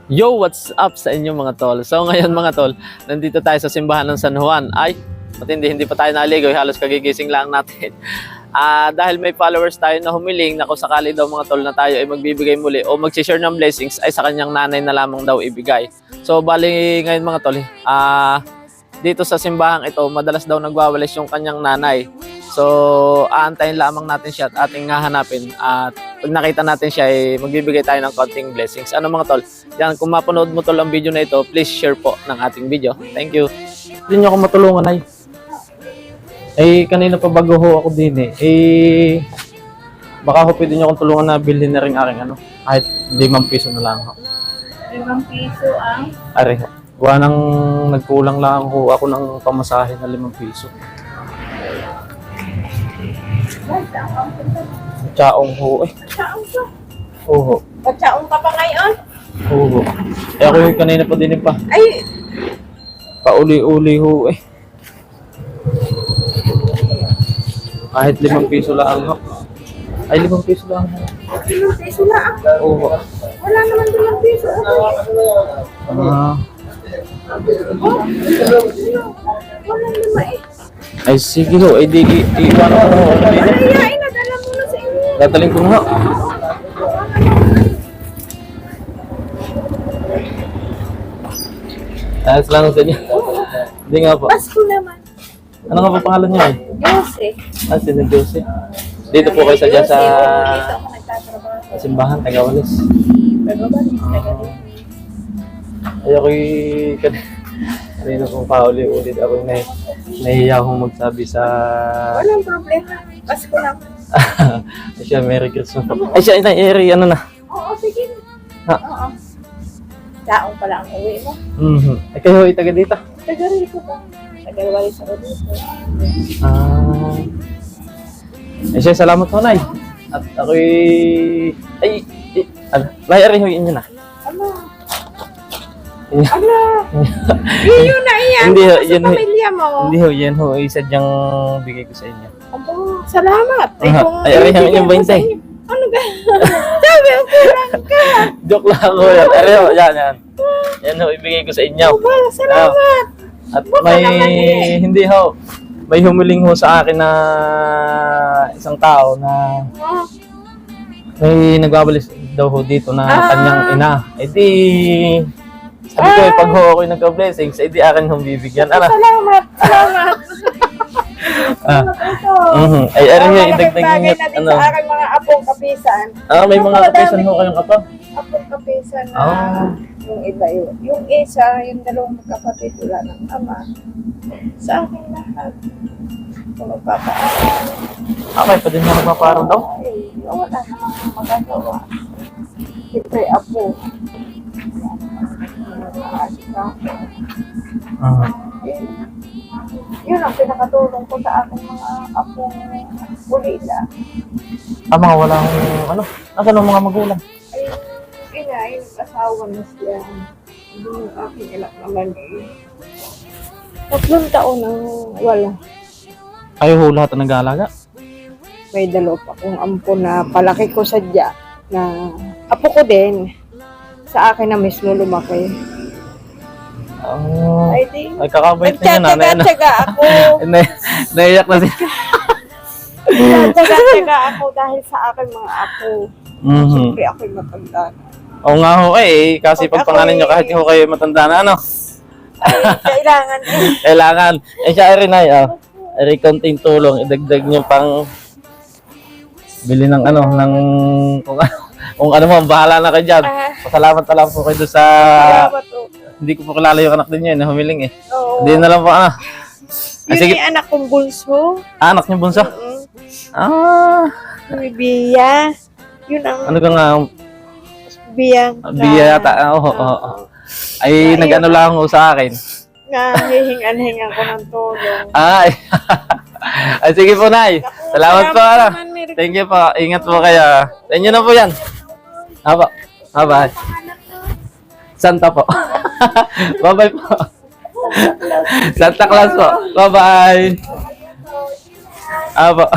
Yo, what's up sa inyo mga tol? So ngayon mga tol, nandito tayo sa simbahan ng San Juan. Ay, matindi, hindi pa tayo naligo, halos kagigising lang natin. Dahil may followers tayo na humiling na kung sakali daw mga tol na tayo ay magbibigay muli o mag-share ng blessings ay sa kanyang nanay na lamang daw ibigay. So bali ngayon mga tol, dito sa simbahang ito, madalas daw nagwawalis yung kanyang nanay. So aantayin lamang natin siya at ating hahanapin at pag nakita natin siya ay magbibigay tayo ng konting blessings. Ano mga tol? Yan, kung mapanood mo tol ang video na ito, please share po ng ating video. Thank you. Hindi niyo ako matulungan ay. Kanina pa bago ho ako din baka ho pwede niyo akong tulungan na bilhin na rin aking kahit 5 piso na lang ho. 5 piso ang? Are ho. Gawa nang nagkulang lang ho ako ng pamasahe na 5 piso. Chaong ho Chaong ka? Oo. Chaong ka pa ngayon? Oo. Ako yung kanina pa din pa. Ay! Pauli-uli ho Kahit 5 piso lang ho. Ay, 5 piso lang ho. 5 piso lang? Oo. Wala naman 5 piso. Wala naman Ay, sige ho. Ay, iwan ko ho. Ayayain na, dala mo na sa inyo. Dataling ko ho. Ayos lang sa inyo. Hindi nga po. Pasko naman. Ano nga po pangalan niyo ay? Jose. Si Jose. Dito po kayo dyan sa Dito ako nagtatrabaho. simbahan, Tagawalis. Tagawalis, Tagawalis. Ay, ako'y kanina kong pauli-ulit ako nahihiya akong magsabi sa... Walang problema. Pasko lang. Ay siya, Merry Christmas po. Ay siya, Eri, ano na? Oo, sige. Ha? Oo. Chaong pala ang uwi mo. Ay kayo, taga dito? Taga-rili ko pa. Taga-walis ako dito. Ay siya, salamat po, Nay. At ako'y... May arihuin niyo na. Ano? Ala! Yun na iyan. Hindi ho, Sa yun ho. pamilya mo. Hindi ho, yan ho, isadyang bigay ko sa inyo. Aba, salamat. Ay, arihuin yung 20. Ano ka? Sabi, kulang ka. Joke lang ho yan. Ariho, yan. Yan ho, ibigay ko sa inyo. Aba, salamat. At hindi ho, may humiling ho sa akin na isang tao na Oh, may nagbabalis daw ho dito na kanyang ina. Di, sabi ko pag ho ako'y nagka-blessings, di akin hong bibigyan. salamat. Salamat. Ay, arin nga, idagdag Bagay niyo. na din sa aking mga apong kapisan. May mga kapisan ho kayong apo? Apong kapisan na yung iba yun. Yung isa, yung dalawang magkapatid, wala ng ama. Sa akin lahat. Kung magpapaaral. Okay, pa din mo nagpaparang daw? Ay, wala namang magagawa. Siyempre, apo. Yun ang pinakatulong ko sa aking mga apong ulila. Mga walang, nasan ang mga magulang? Ay, ina, yung asawa na siya. Yung aking anak naman 3 taon na wala. Kayo ho lahat ang nag-aalaga? May dalawa pa akong ampo na palaki ko sadya na apo ko din. Sa akin na mismo lumaki. Ay, di. Ay, kakabait niya na. Nagtataga ako. Naiyak na siya. Nagtataga ako dahil sa aking mga apo. Siyempre ako'y matanda na. Oo nga ho kasi pag pangalan nyo kahit ho kayo matanda na Ay, kailangan Kailangan. Siya rin ay, ay konting tulong. Idagdag nyo pang bili ng ng kung ano mo, bahala na kayo dyan. Pasalamat na lang po kayo doon sa... Hindi ko po kilala yung anak din niya na humiling Oo. Hindi na lang po Yun sige. yung anak kong bunso. Anak niyo bunso? Yung Bia. Yun ang Ano ka nga? Bia. Biya yata. Ay, nag-ano lang ho sa akin. Hihingan-hingan ko ng tulong. Ay, sige po, Nay. Salamat po. Thank you po. Ingat po kayo. Sa inyo na po yan. Haba. Bye-bye. Santa po. Bye-bye po. Santa Claus po. Bye-bye. Aba.